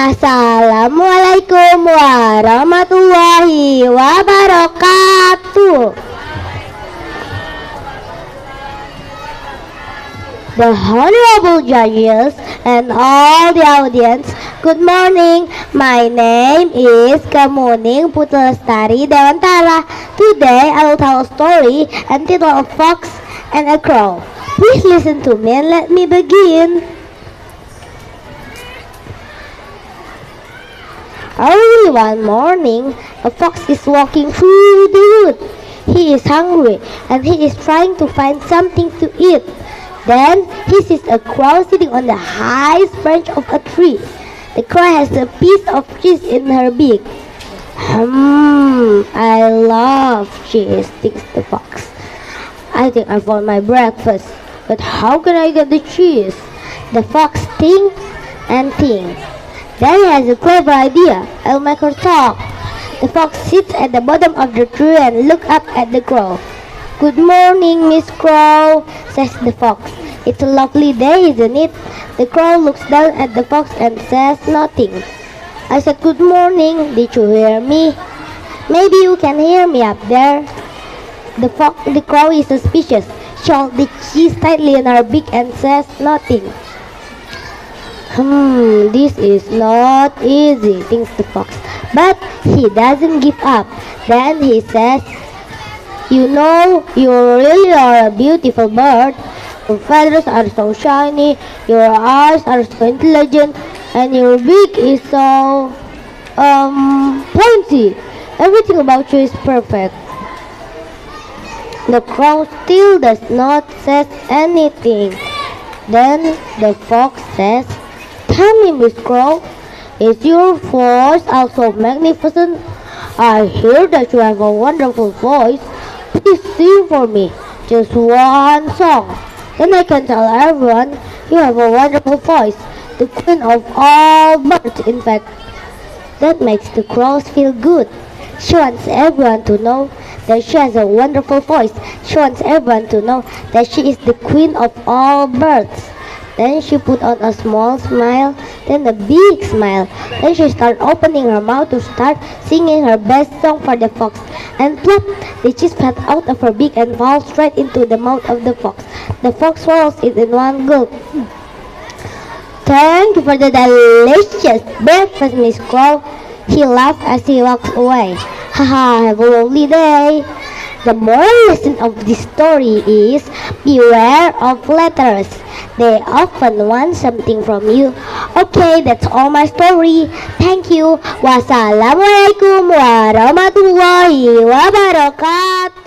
Assalamualaikum warahmatullahi wabarakatuh. The honorable judges and all the audience, good morning. My name is Kemuning Putri Lestari Dewantara. Today I will tell a story entitled A Fox and a Crow. Please listen to me and let me begin. Early one morning, a fox is walking through the wood. He is hungry and he is trying to find something to eat. Then he sees a crow sitting on the highest branch of a tree. The crow has a piece of cheese in her beak. I love cheese, thinks the fox. I think I found my breakfast, but how can I get the cheese? The fox thinks and thinks. Then he has a clever idea. I'll make her talk. The fox sits at the bottom of the tree and looks up at the crow. Good morning, Miss Crow, says the fox. It's a lovely day, isn't it? The crow looks down at the fox and says nothing. I said good morning. Did you hear me? Maybe you can hear me up there. The crow is suspicious. She holds the cheese tightly in her beak and says nothing. This is not easy, thinks the fox. But he doesn't give up. Then he says, you know, you really are a beautiful bird. Your feathers are so shiny, your eyes are so intelligent, and your beak is so, pointy. Everything about you is perfect. The crow still does not say anything. Then the fox says, tell me, Miss Crow, is your voice also magnificent? I hear that you have a wonderful voice. Please sing for me, just one song. Then I can tell everyone you have a wonderful voice, the queen of all birds, in fact. That makes the crows feel good. She wants everyone to know that she has a wonderful voice. She wants everyone to know that she is the queen of all birds. Then she put on a small smile, then a big smile. Then she started opening her mouth to start singing her best song for the fox. And plop, the cheese fell out of her beak and falls straight into the mouth of the fox. The fox swallows it in one gulp. Thank you for the delicious breakfast, Miss Crow. He laughed as he walked away. Haha, have a lovely day. The moral lesson of this story is beware of flatterers. They often want something from you. Okay, that's all my story. Thank you. Wassalamualaikum warahmatullahi wabarakatuh.